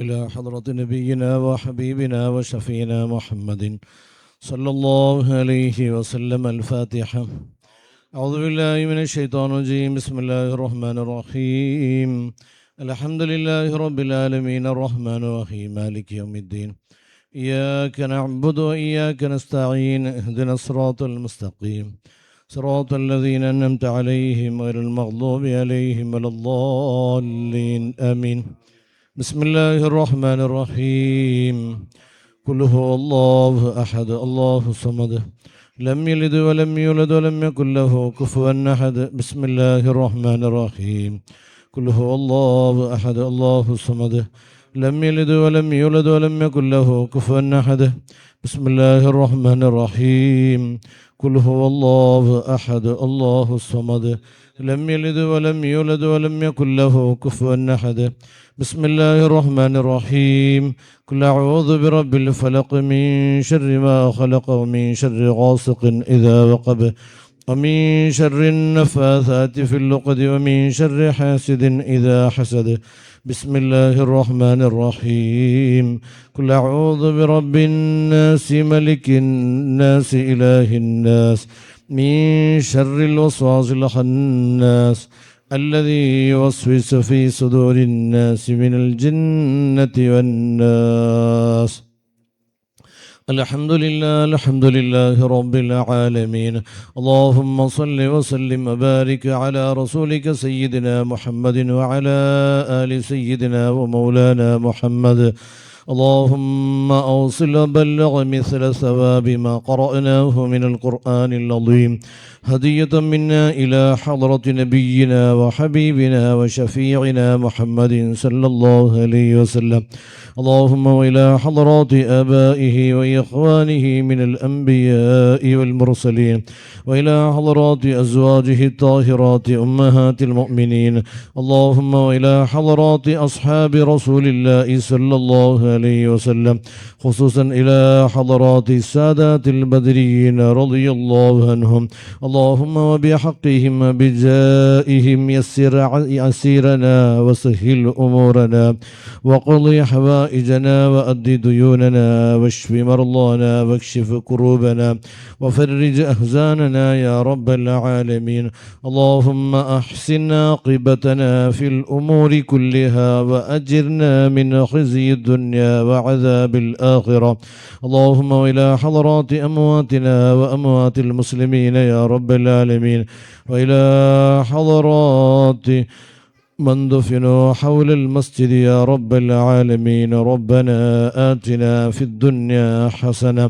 إلى حضرة نبينا وحبيبنا وشفينا محمد صلى الله عليه وسلم. الفاتحة. أعوذ بالله من الشيطان الرجيم. بسم الله الرحمن الرحيم. الحمد لله رب العالمين الرحمن الرحيم مالك يوم الدين. إياك نعبد وإياك نستعين. اهدنا الصراط المستقيم صراط الذين أنعمت عليهم غير المغضوب عليهم ولا الضالين آمين. بسم الله الرحمن الرحيم. قل هو الله أحد الله الصمد لم يلد ولم يولد ولم يكن له كفوا أحد. بسم الله الرحمن الرحيم. قل هو الله أحد الله الصمد لم يلد ولم يولد ولم يكن له كفوا أحد. بسم الله الرحمن الرحيم. قل هو الله أحد الله الصمد لم يلد ولم يولد ولم يكن له كفوا أحد. بسم الله الرحمن الرحيم. قل أعوذ برب الفلق من شر ما خلق ومن شر غاسق إذا وقب ومن شر النفاثات في اللقد ومن شر حاسد إذا حسد. بسم الله الرحمن الرحيم. قل أعوذ برب الناس ملك الناس إله الناس من شر الوسواس الخناس الذي يوسوس في صدور الناس من الجنة والناس. الحمد لله رب العالمين. اللهم صل وسلم وبارك على رسولك سيدنا محمد وعلى آل سيدنا ومولانا محمد. اللهم أوصل وبلغ مثل ثواب ما قرأناه من القرآن العظيم هدية منا إلى حضرة نبينا وحبيبنا وشفيعنا محمد صلى الله عليه وسلم. اللهم وإلى حضرات آبائه وإخوانه من الأنبياء والمرسلين وإلى حضرات أزواجه الطاهرات أمهات المؤمنين. اللهم وإلى حضرات أصحاب رسول الله صلى الله عليه وسلم خصوصا إلى حضرات السادات البدريين رضي الله عنهم. اللهم وبحقهم وبجائهم يسر عسيرنا وسهل أمورنا وقضي حوائجنا وأد ديوننا واشف مرضانا واكشف كروبنا وفرج أحزاننا يا رب العالمين. اللهم أحسن عاقبتنا في الأمور كلها وأجرنا من خزي الدنيا وعذاب الآخرة. اللهم وإلى حضرات أمواتنا وأموات المسلمين يا رب العالمين وإلى حضرات من دفنوا حول المسجد يا رب العالمين. ربنا آتنا في الدنيا حسنة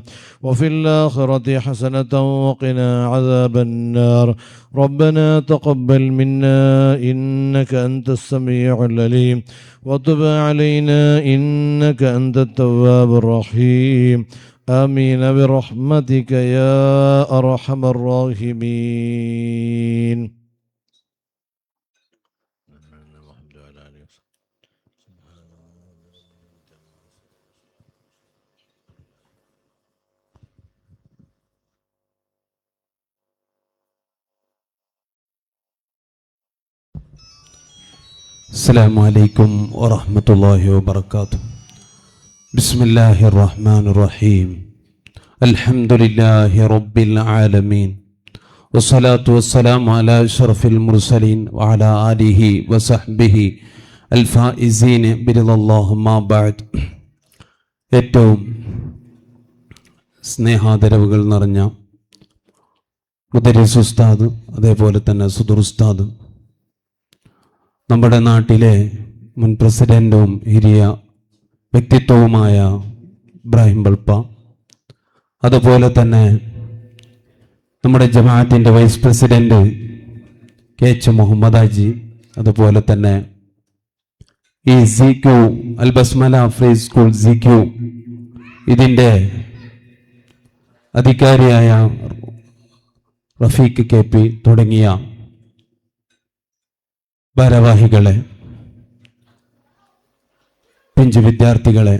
وفي الآخرة حسنة وقنا عذاب النار. ربنا تقبل منا إنك أنت السميع العليم وتب علينا إنك أنت التواب الرحيم. آمين برحمتك يا أرحم الراحمين. السلام عليكم ورحمة الله وبركاته. بسم الله الرحمن الرحيم. الحمد لله رب العالمين والصلاة والسلام على أشرف المرسلين وعلى آله وصحبه الفائزين برضا الله ما بعد. ഏറ്റവും സ്നേഹാദരവുകൾ നിറഞ്ഞ മുദരിസ് ഉസ്താദ്, അതേപോലെ തന്നെ സുദൂർ ഉസ്താദ്, നമ്മുടെ നാട്ടിലെ മുൻ പ്രസിഡന്റും ഹിരിയ വ്യക്തിത്വവുമായ ഇബ്രാഹിം ബൾപ്പ, അതുപോലെ തന്നെ നമ്മുടെ ജമാഅത്തിൻ്റെ vice president KH Muhammad Haji, അതുപോലെ തന്നെ ഈ ZQ Al Basmala free school ZQ ഇതിൻ്റെ അധികാരിയായ റഫീഖ് KP തുടങ്ങിയ ഭാരവാഹികളെ, പിഞ്ചു വിദ്യാർത്ഥികളെ,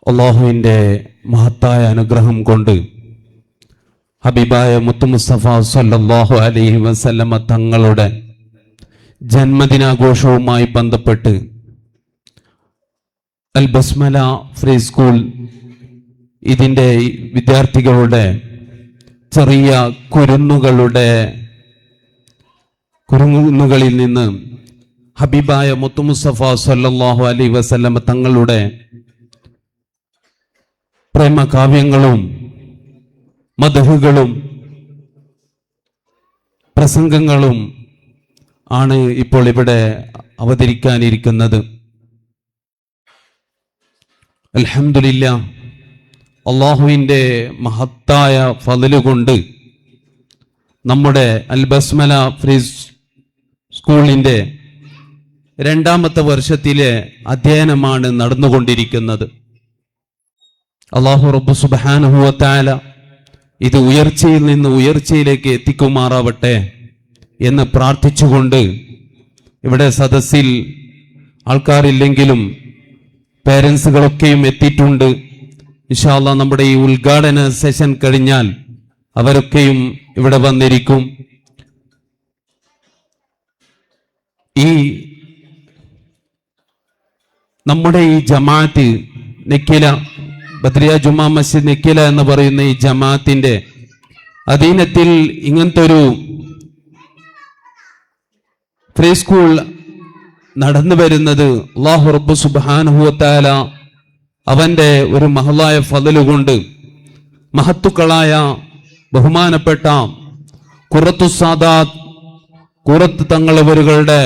അല്ലാഹുവിൻ്റെ മഹത്തായ അനുഗ്രഹം കൊണ്ട് ഹബീബായ മുത്തു മുസ്തഫ സല്ലല്ലാഹു അലൈഹി വസല്ലമ തങ്ങളുടെ ജന്മദിനാഘോഷവുമായി ബന്ധപ്പെട്ട് അൽ ബസ്മല ഫ്രീ സ്കൂൾ ഇതിൻ്റെ വിദ്യാർത്ഥികളുടെ ചെറിയ കുരുന്നുകളിൽ നിന്ന് ഹബീബായ മുത്തു മുസ്തഫ സല്ലല്ലാഹു അലൈഹി വസല്ലം തങ്ങളുടെ പ്രേമകാവ്യങ്ങളും മദ്ഹുകളും പ്രസംഗങ്ങളും ആണ് ഇപ്പോൾ ഇവിടെ അവതരിക്കാനിരിക്കുന്നത്. അൽഹംദുലില്ലാഹ്, അള്ളാഹുവിൻ്റെ മഹത്തായ ഫളല് കൊണ്ട് നമ്മുടെ അൽ ബസ്മല ഫ്രീ സ്കൂളിൻ്റെ 2ാമത്തെ വർഷത്തിലെ അധ്യയനമാണ് നടന്നുകൊണ്ടിരിക്കുന്നത്. അല്ലാഹു റബ്ബ് സുബ്ഹാനഹു വ തആല ഇത് ഉയർച്ചയിൽ നിന്ന് ഉയർച്ചയിലേക്ക് എത്തിക്കുമാറാവട്ടെ എന്ന് പ്രാർത്ഥിച്ചുകൊണ്ട്, ഇവിടെ സദസ്സിൽ ആൾക്കാരില്ലെങ്കിലും പേരൻസുകളൊക്കെയും എത്തിയിട്ടുണ്ട്. ഇൻഷാ അല്ലാഹ് നമ്മുടെ ഈ ഉദ്ഘാടന സെഷൻ കഴിഞ്ഞാൽ അവരൊക്കെയും ഇവിടെ വന്നിരിക്കും. ഈ നമ്മുടെ ഈ ജമാഅത്ത് നെക്കില ബദ്രിയ ജുമാ മസ്ജിദ് നെക്കില എന്ന് പറയുന്ന ഈ ജമാഅത്തിന്റെ അധീനത്തിൽ ഇങ്ങനത്തെ ഒരു ഫ്രീ സ്കൂൾ നടന്നു വരുന്നത് അല്ലാഹു റബ്ബ് സുബ്ഹാനഹു വ തആല അവന്റെ ഒരു മഹലായ ഫളല് കൊണ്ട് മഹത്തുക്കളായ ബഹുമാനപ്പെട്ട ഖുറത്തു സാദാത്ത് ഖുറത്ത് തങ്ങളവരുടെ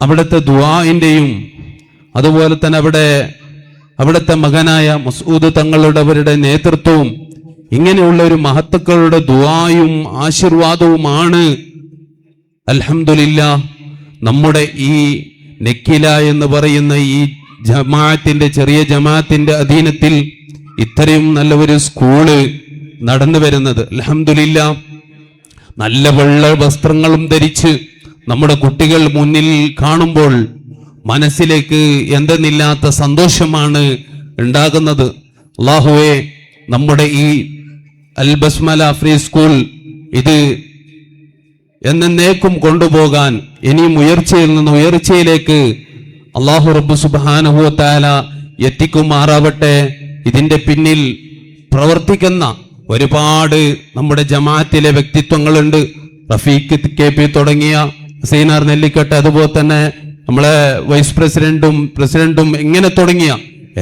അവിടുത്തെ ദുആഇന്റെയും അതുപോലെ തന്നെ അവിടുത്തെ മകനായ മസ്ഊദ് തങ്ങളുടെവരുടെ നേതൃത്വവും ഇങ്ങനെയുള്ള ഒരു മഹത്തുക്കളുടെ ദുആയും ആശീർവാദവുമാണ് അൽഹംദുലില്ലാഹ് നമ്മുടെ ഈ നെക്കില എന്ന് പറയുന്ന ഈ ജമാഅത്തിന്റെ ചെറിയ ജമാഅത്തിന്റെ അധീനത്തിൽ ഇത്രയും നല്ല ഒരു സ്കൂള് നടന്നു വരുന്നത്. അൽഹംദുലില്ലാഹ്, നല്ല വെള്ള വസ്ത്രങ്ങളും ധരിച്ച് നമ്മുടെ കുട്ടികൾ മുന്നിൽ കാണുമ്പോൾ മനസ്സിലേക്ക് എന്തെന്നില്ലാത്ത സന്തോഷമാണ് ഉണ്ടാകുന്നത്. അല്ലാഹുവേ, നമ്മുടെ ഈ അൽ ബസ്മല ഫ്രീ സ്കൂൾ ഇത് എന്നേക്കും കൊണ്ടുപോകാൻ ഇനിയും ഉയർച്ചയിൽ നിന്ന് ഉയർച്ചയിലേക്ക് അല്ലാഹു റബ്ബ് സുബ്ഹാനഹു വ തആല എത്തിക്കുമാറാവട്ടെ. ഇതിന്റെ പിന്നിൽ പ്രവർത്തിക്കുന്ന ഒരുപാട് നമ്മുടെ ജമാഅത്തിലെ വ്യക്തിത്വങ്ങളുണ്ട്. റഫീഖ് KP തുടങ്ങിയ സീനാർ നെല്ലിക്കട്ട്, അതുപോലെ തന്നെ നമ്മളെ വൈസ് പ്രസിഡന്റും ഇങ്ങനെ തുടങ്ങിയ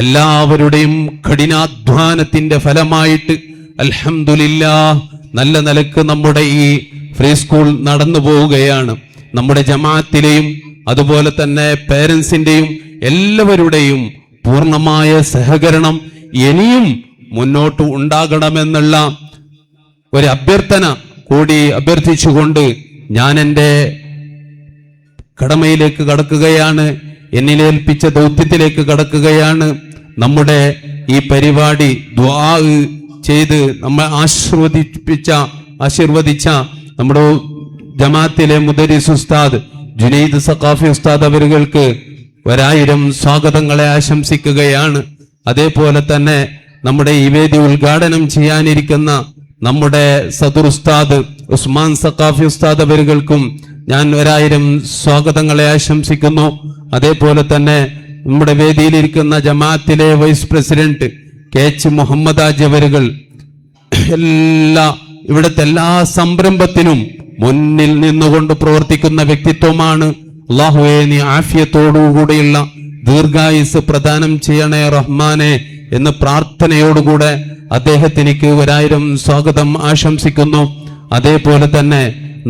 എല്ലാവരുടെയും കഠിനാധ്വാനത്തിന്റെ ഫലമായിട്ട് അൽഹംദുലില്ലാഹ് നല്ല നിലക്ക് നമ്മുടെ ഈ ഫ്രീ സ്കൂൾ നടന്നു പോവുകയാണ്. നമ്മുടെ ജമാഅത്തിലെയും അതുപോലെ തന്നെ പേരൻസിന്റെയും എല്ലാവരുടെയും പൂർണ്ണമായ സഹകരണം ഇനിയും മുന്നോട്ട് ഉണ്ടാകണമെന്നുള്ള ഒരു അഭ്യർത്ഥന കൂടി അഭ്യർത്ഥിച്ചുകൊണ്ട് ഞാൻ എൻ്റെ കടമയിലേക്ക് കടക്കുകയാണ്, എന്നിലേൽപ്പിച്ച ദൗത്യത്തിലേക്ക് കടക്കുകയാണ്. നമ്മുടെ ഈ പരിപാടി ദുആ ചെയ്ത് നമ്മെ ആശീർവദിച്ച നമ്മുടെ ജമാഅത്തിലെ മുദരിസ് ഉസ്താദ് ജുനൈദ് സഖാഫി ഉസ്താദ് അവർക്ക് 1000 സ്വാഗതങ്ങളെ ആശംസിക്കുകയാണ്. അതേപോലെ തന്നെ നമ്മുടെ ഈ വേദി ഉദ്ഘാടനം ചെയ്യാനിരിക്കുന്ന നമ്മുടെ സദുർ ഉസ്താദ് ഉസ്മാൻ സഖാഫി ഉസ്താദ് അവർക്കും ഞാൻ 1000 സ്വാഗതങ്ങളെ ആശംസിക്കുന്നു. അതേപോലെ തന്നെ നമ്മുടെ വേദിയിലിരിക്കുന്ന ജമാഅത്തിലെ vice president KH Muhammad Haji അവരുകൾ ഇവിടുത്തെ എല്ലാ സംരംഭത്തിനും മുന്നിൽ നിന്നുകൊണ്ട് പ്രവർത്തിക്കുന്ന വ്യക്തിത്വമാണ്. അല്ലാഹുവേ, നീ ആഫിയത്തോടുകൂടിയുള്ള ദീർഘായുസ് പ്രദാനം ചെയ്യണേ റഹ്മാനെ എന്ന് പ്രാർത്ഥനയോടുകൂടെ അദ്ദേഹത്തിനിക്ക് 1000 സ്വാഗതം ആശംസിക്കുന്നു. അതേപോലെ തന്നെ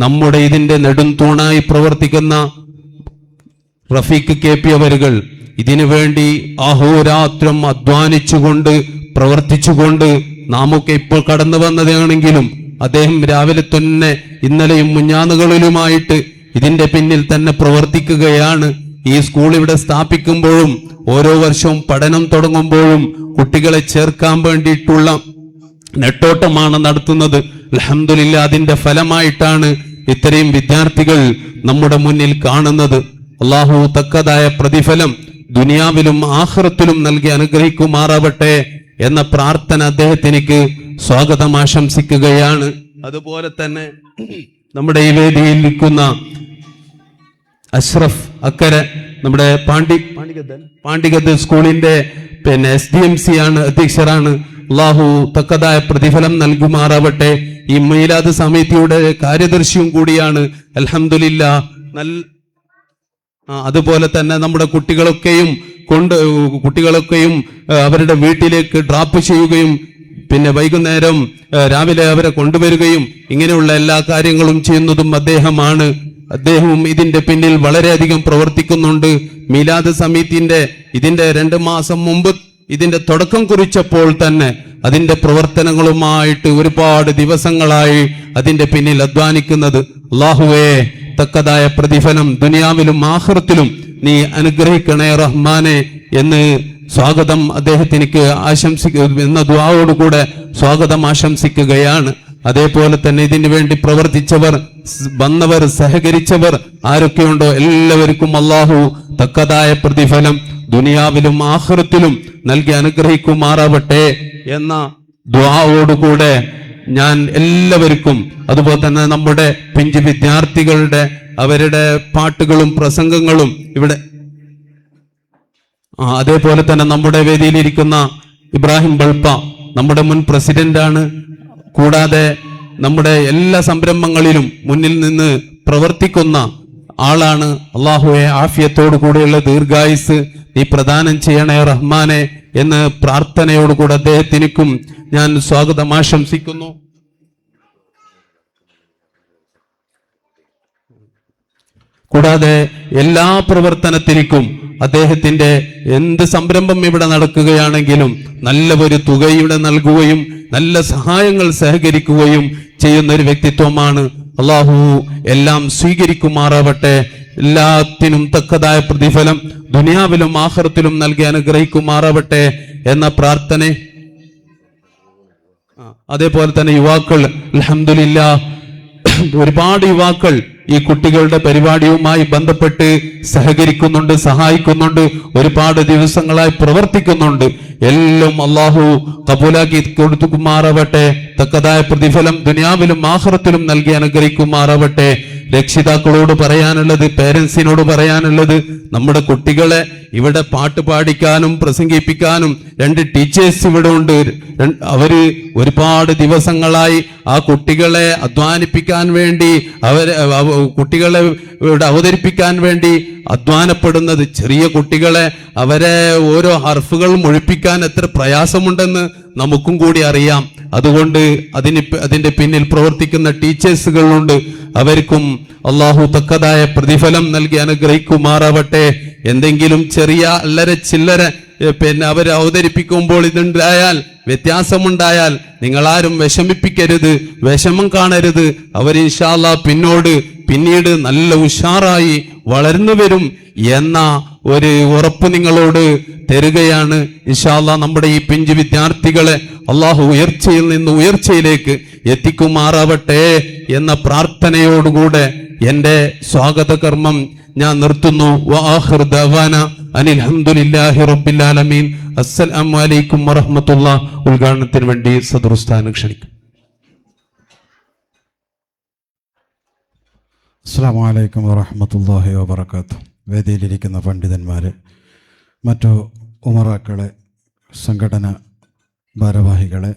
നമ്മുടെ ഇതിന്റെ നെടും തൂണായി പ്രവർത്തിക്കുന്ന റഫീഖ് KP അവരുകൾ ഇതിനു വേണ്ടി അഹോരാത്രം അധ്വാനിച്ചുകൊണ്ട് പ്രവർത്തിച്ചുകൊണ്ട് നാമൊക്കെ ഇപ്പോൾ കടന്നു വന്നതാണെങ്കിലും അദ്ദേഹം രാവിലെ തന്നെ ഇന്നലെയും മുഞ്ഞാന്നുകളിലുമായിട്ട് ഇതിന്റെ പിന്നിൽ തന്നെ പ്രവർത്തിക്കുകയാണ്. ഈ സ്കൂൾ ഇവിടെ സ്ഥാപിക്കുമ്പോഴും ഓരോ വർഷവും പഠനം തുടങ്ങുമ്പോഴും കുട്ടികളെ ചേർക്കാൻ വേണ്ടിയിട്ടുള്ള നെട്ടോട്ടമാണ് നടത്തുന്നത്. അൽഹംദുലില്ലാഹ്, അതിന്റെ ഫലമായിട്ടാണ് ഇത്രയും വിദ്യാർത്ഥികൾ നമ്മുടെ മുന്നിൽ കാണുന്നത്. അല്ലാഹു തക്കതായ പ്രതിഫലം ദുനിയാവിലും ആഖിറത്തിലും നൽകി അനുഗ്രഹിക്കുമാറാവട്ടെ എന്ന പ്രാർത്ഥന അദ്ദേഹത്തിനിക്ക് സ്വാഗതം ആശംസിക്കുകയാണ്. അതുപോലെ തന്നെ നമ്മുടെ ഈ വേദിയിൽ നിൽക്കുന്ന അഷ്റഫ് അക്കരെ, നമ്മുടെ പാണ്ഡികത്ത് സ്കൂളിന്റെ SDMC ആണ്, അധ്യക്ഷരാണ്. അള്ളാഹു തക്കതായ പ്രതിഫലം നൽകുമാറാവട്ടെ. ഈ മീലാദ് സമിതിയുടെ കാര്യദർശിയും കൂടിയാണ്. അൽഹംദുലില്ലാ. അതുപോലെ തന്നെ നമ്മുടെ കുട്ടികളൊക്കെയും അവരുടെ വീട്ടിലേക്ക് ഡ്രോപ്പ് ചെയ്യുകയും പിന്നെ വൈകുന്നേരം രാവിലെ അവരെ കൊണ്ടുവരികയും ഇങ്ങനെയുള്ള എല്ലാ കാര്യങ്ങളും ചെയ്യുന്നതും അദ്ദേഹമാണ്. അദ്ദേഹവും ഇതിന്റെ പിന്നിൽ വളരെയധികം പ്രവർത്തിക്കുന്നുണ്ട്. മീലാദ് സമിതിന്റെ ഇതിന്റെ 2 മാസം മുമ്പ് ഇതിന്റെ തുടക്കം കുറിച്ചപ്പോൾ തന്നെ അതിന്റെ പ്രവർത്തനങ്ങളുമായിട്ട് ഒരുപാട് ദിവസങ്ങളായി അതിന്റെ പിന്നിൽ അധ്വാനിക്കുന്നത്. അല്ലാഹുവേ, തക്കതായ പ്രതിഫലം ദുനിയാവിലും ആഖിറത്തിലും നീ അനുഗ്രഹിക്കണേ റഹ്മാനെ എന്ന് സ്വാഗതം അദ്ദേഹത്തിനിക്ക് എന്ന ദുആയോടുകൂടെ സ്വാഗതം ആശംസിക്കുകയാണ്. അതേപോലെ തന്നെ ഇതിനു വേണ്ടി പ്രവർത്തിച്ചവർ, വന്നവർ, സഹകരിച്ചവർ ആരൊക്കെയുണ്ടോ എല്ലാവർക്കും അല്ലാഹു തക്കതായ പ്രതിഫലം ദുനിയാവിലും ആഖിറത്തിലും നൽകി അനുഗ്രഹിക്കുമാറാവട്ടെ എന്ന ദുആയോടുകൂടെ ഞാൻ എല്ലാവർക്കും, അതുപോലെ തന്നെ നമ്മുടെ പിഞ്ചു വിദ്യാർത്ഥികളുടെ അവരുടെ പാട്ടുകളും പ്രസംഗങ്ങളും ഇവിടെ, അതേപോലെ തന്നെ നമ്മുടെ വേദിയിലിരിക്കുന്ന ഇബ്രാഹിം ബൾപ്പ നമ്മുടെ മുൻ പ്രസിഡന്റാണ്. കൂടാതെ നമ്മുടെ എല്ലാ സംരംഭങ്ങളിലും മുന്നിൽ നിന്ന് പ്രവർത്തിക്കുന്ന ആളാണ്. അള്ളാഹുവെ, ആഫിയത്തോടു കൂടെയുള്ള ദീർഘായുസ് നീ പ്രദാനം ചെയ്യണേ റഹ്മാനെ എന്ന് പ്രാർത്ഥനയോടുകൂടെ അദ്ദേഹത്തിനും ഞാൻ സ്വാഗതം ആശംസിക്കുന്നു. കൂടാതെ എല്ലാ പ്രവർത്തനത്തിനും അദ്ദേഹത്തിന്റെ എന്ത് സംരംഭം ഇവിടെ നടക്കുകയാണെങ്കിലും നല്ല ഒരു തുക ഇവിടെ നൽകുകയും നല്ല സഹായങ്ങൾ സഹകരിക്കുകയും ചെയ്യുന്ന ഒരു വ്യക്തിത്വമാണ്. അള്ളാഹു എല്ലാം സ്വീകരിക്കുമാറാവട്ടെ. എല്ലാത്തിനും തക്കതായ പ്രതിഫലം ദുനിയാവിലും ആഖിറത്തിലും നൽകി അനുഗ്രഹിക്കുമാറാവട്ടെ എന്ന പ്രാർത്ഥന. അതേപോലെ തന്നെ യുവാക്കൾ, അൽഹംദുലില്ലാ, ഒരുപാട് യുവാക്കൾ ഈ കുട്ടികളുടെ പരിപാടിയുമായി ബന്ധപ്പെട്ട് സഹകരിക്കുന്നുണ്ട്, സഹായിക്കുന്നുണ്ട്, ഒരുപാട് ദിവസങ്ങളായി പ്രവർത്തിക്കുന്നുണ്ട്. എല്ലാം അള്ളാഹു കബൂലാക്കി കൊടുക്കുമാറാവട്ടെ. തക്കതായ പ്രതിഫലം ദുനിയാവിലും ആഖിറത്തിലും നൽകി അനുഗ്രഹിക്കുമാറാവട്ടെ. രക്ഷിതാക്കളോട് പറയാനുള്ളത്, പേരൻസിനോട് പറയാനുള്ളത്, നമ്മുടെ കുട്ടികളെ ഇവിടെ പാട്ട് പാടിക്കാനും പ്രസംഗിപ്പിക്കാനും 2 ടീച്ചേഴ്സ് ഇവിടെ ഉണ്ട്. അവര് ഒരുപാട് ദിവസങ്ങളായി ആ കുട്ടികളെ അധ്വാനിപ്പിക്കാൻ വേണ്ടി, കുട്ടികളെ ഇവിടെ അവതരിപ്പിക്കാൻ വേണ്ടി അധ്വാനപ്പെടുന്നത്. ചെറിയ കുട്ടികളെ അവരെ ഓരോ ഹർഫുകൾ മുഴിപ്പിക്കാൻ എത്ര പ്രയാസമുണ്ടെന്ന് നമുക്കും കൂടി അറിയാം. അതുകൊണ്ട് അതിന്റെ പിന്നിൽ പ്രവർത്തിക്കുന്ന ടീച്ചേഴ്സുകളുണ്ട്. അവർക്കും അള്ളാഹു തക്കതായ പ്രതിഫലം നൽകി അനുഗ്രഹിക്കുമാറാവട്ടെ. എന്തെങ്കിലും ചെറിയ അല്ലര ചില്ലര അവർ അവതരിപ്പിക്കുമ്പോൾ ഇതുണ്ടായാൽ, വ്യത്യാസമുണ്ടായാൽ നിങ്ങളാരും വിഷമിപ്പിക്കരുത്, വിഷമം കാണരുത്. അവർ ഇൻഷാ അല്ലാഹ് പിന്നീട് നല്ല ഉഷാറായി വളർന്നു വരും എന്ന ഒരു ഉറപ്പ് നിങ്ങളോട് തരുകയാണ്. ഇൻഷാ അല്ലാഹ് നമ്മുടെ ഈ പിഞ്ചു വിദ്യാർത്ഥികളെ അള്ളാഹു ഉയർച്ചയിൽ നിന്ന് ഉയർച്ചയിലേക്ക് എത്തിക്കുമാറാവട്ടെ എന്ന പ്രാർത്ഥനയോടുകൂടെ എന്റെ സ്വാഗത കർമ്മം ഞാൻ നിർത്തുന്നു. വആഖിറു ദഅവാന അനിൽ ഹംദുലില്ലാഹി റബ്ബിൽ ആലമീൻ. അസ്സലാമു അലൈക്കും വറഹ്മത്തുള്ളാഹി. ഉദ്ഘാടനത്തിന് വേണ്ടി സദറുസ്ഥാനം ക്ഷണിക്കും. അസ്സലാമു അലൈക്കും വറഹ്മത്തുള്ളാഹി വബറകാതുഹു. വേദിയിലിരിക്കുന്ന പണ്ഡിതന്മാരെ, മറ്റു ഉമറാക്കളെ, സംഘടന ഭാരവാഹികളെ,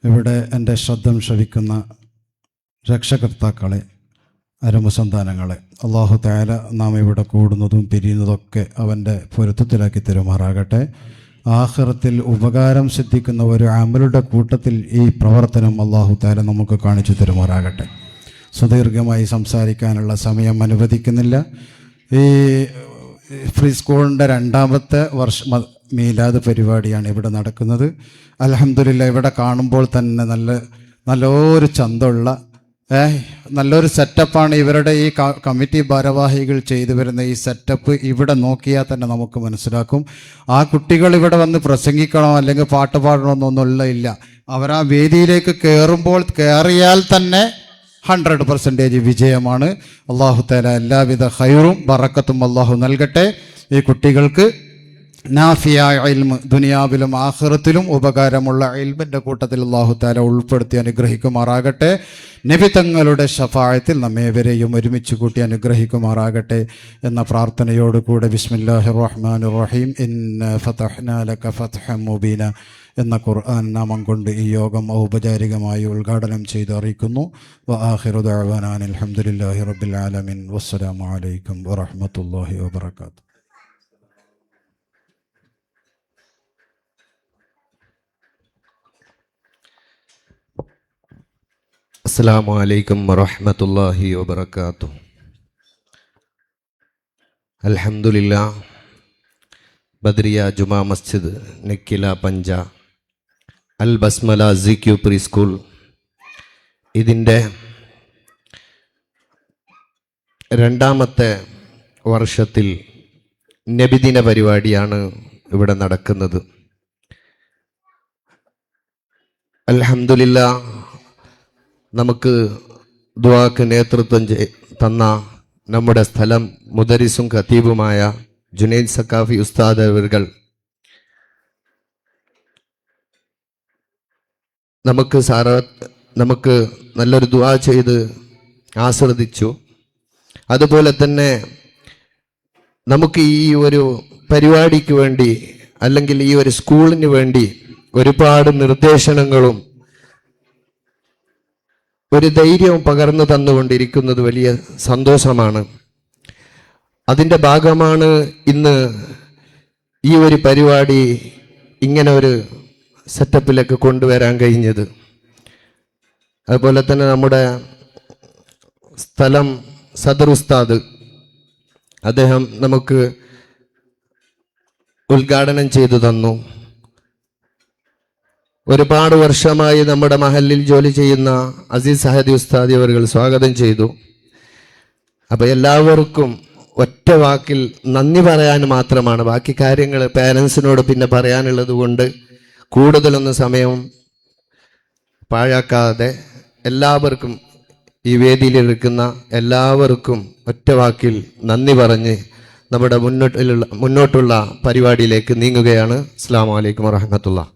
ഇവിടെ എൻ്റെ ശബ്ദം ശ്രവിക്കുന്ന രക്ഷകർത്താക്കളെ, അരുമസന്താനങ്ങളെ, അല്ലാഹു തആല നാം ഇവിടെ കൂടുന്നതും പിരിയുന്നതൊക്കെ അവൻ്റെ പൊരുത്തത്തിലാക്കി തരുമാറാകട്ടെ. ആഖിറത്തിൽ ഉപകാരം സിദ്ധിക്കുന്ന ഒരു അമലുടെ കൂട്ടത്തിൽ ഈ പ്രവർത്തനം അല്ലാഹു തആല നമുക്ക് കാണിച്ചു തരുമാറാകട്ടെ. സുദീർഘമായി സംസാരിക്കാനുള്ള സമയം അനുവദിക്കുന്നില്ല. ഈ ഫ്രീ സ്കൂളിൻ്റെ 2ാമത്തെ മീലാദ് പരിപാടിയാണ് ഇവിടെ നടക്കുന്നത്. അൽഹംദുലില്ലാ, ഇവിടെ കാണുമ്പോൾ തന്നെ നല്ലൊരു ചന്തമുള്ള നല്ലൊരു സെറ്റപ്പാണ് ഇവരുടെ ഈ കമ്മിറ്റി ഭാരവാഹികൾ ചെയ്തു വരുന്ന ഈ സെറ്റപ്പ്. ഇവിടെ നോക്കിയാൽ തന്നെ നമുക്ക് മനസ്സിലാക്കും. ആ കുട്ടികൾ ഇവിടെ വന്ന് പ്രസംഗിക്കണോ അല്ലെങ്കിൽ പാട്ട് പാടണമെന്നൊന്നുള്ള ഇല്ല. അവർ ആ വേദിയിലേക്ക് കയറിയാൽ തന്നെ 100% വിജയമാണ്. അല്ലാഹു തആല എല്ലാവിധ ഖൈറും ബറക്കത്തും അല്ലാഹു നൽകട്ടെ. ഈ കുട്ടികൾക്ക് നാഫിയായ ഇൽമ്, ദുനിയാവിലും ആഖിറത്തിലും ഉപകാരമുള്ള ഇൽമിൻ്റെ കൂട്ടത്തിൽ അല്ലാഹു തആല ഉൾപ്പെടുത്തി അനുഗ്രഹിക്കുമാറാകട്ടെ. നബി തങ്ങളുടെ ശഫാഅത്തിൽ നമ്മേവരെയും ഒരുമിച്ച് കൂട്ടി അനുഗ്രഹിക്കുമാറാകട്ടെ എന്ന പ്രാർത്ഥനയോടുകൂടെ ബിസ്മില്ലാഹിർ റഹ്മാനിർ റഹീം ഇന്നാ ഫതഹ്നാ ലക ഫത്ഹൻ മുബീന എന്ന ഖുർആൻ നാമം കൊണ്ട് ഈ യോഗം ഔപചാരികമായി ഉദ്ഘാടനം ചെയ്ത് അറിയിക്കുന്നു. വആഖിറു ദഅ്വാനാ അൽഹംദുലില്ലാഹി റബ്ബിൽ ആലമീൻ. വസ്സലാമു അലൈക്കും വറഹ്മത്തുള്ളാഹി വബറകാതുഹു. അസ്സലാമു അലൈക്കും വറഹ്മത്തുള്ളാഹി വബറകാതുഹു. അൽഹംദുലില്ലാഹ്. ബദ്രിയ ജുമാ മസ്ജിദ്, നിക്കില പഞ്ച, അൽ ബസ്മല സിക്യു പ്രീ സ്കൂൾ, ഇതിൻ്റെ രണ്ടാമത്തെ വർഷത്തിൽ നബിദിന പരിപാടിയാണ് ഇവിടെ നടക്കുന്നത്. അൽഹംദുലില്ലാഹ്. നമുക്ക് ദുആക്ക് നേതൃത്വം തന്ന നമ്മുടെ സ്ഥലം മുദരിസും ഖതീബുമായ ജുനൈദ് സഖാഫി ഉസ്താദ് അവர்கள் നമുക്ക് നല്ലൊരു ദുആ ചെയ്ത് ആസ്വദിച്ചു. അതുപോലെ തന്നെ നമുക്ക് ഈ ഒരു പരിപാടിക്ക് വേണ്ടി അല്ലെങ്കിൽ ഈ ഒരു സ്കൂളിന് വേണ്ടി ഒരുപാട് നിർദ്ദേശങ്ങളും ഒരു ധൈര്യവും പകർന്നു തന്നുകൊണ്ടിരിക്കുന്നത് വലിയ സന്തോഷമാണ്. അതിൻ്റെ ഭാഗമാണ് ഇന്ന് ഈ ഒരു പരിപാടി ഇങ്ങനെ ഒരു സെറ്റപ്പിലേക്ക് കൊണ്ടുവരാൻ കഴിഞ്ഞത്. അതുപോലെ തന്നെ നമ്മുടെ സ്ഥലം സദർ ഉസ്താദ് അദ്ദേഹം നമുക്ക് ഉദ്ഘാടനം ചെയ്തു തന്നു. ഒരുപാട് വർഷമായി നമ്മുടെ മഹല്ലിൽ ജോലി ചെയ്യുന്ന അസീസ് സഹദി ഉസ്താദി അവர்கள் സ്വാഗതം ചെയ്തു. അപ്പോൾ എല്ലാവർക്കും ഒറ്റ വാക്കിൽ നന്ദി പറയാൻ മാത്രമാണ്. ബാക്കി കാര്യങ്ങൾ പേരൻസിനോട് പിന്നെ പറയാനുള്ളത് കൊണ്ട് കൂടുതലൊന്നും സമയം പാഴാക്കാതെ എല്ലാവർക്കും, ഈ വേദിയിലിരിക്കുന്ന എല്ലാവർക്കും ഒറ്റ വാക്കിൽ നന്ദി പറഞ്ഞ് നമ്മുടെ മുന്നോട്ടുള്ള പരിപാടിയിലേക്ക് നീങ്ങുകയാണ്. അസ്സലാമു അലൈക്കും വറഹ്മത്തുള്ളാഹി.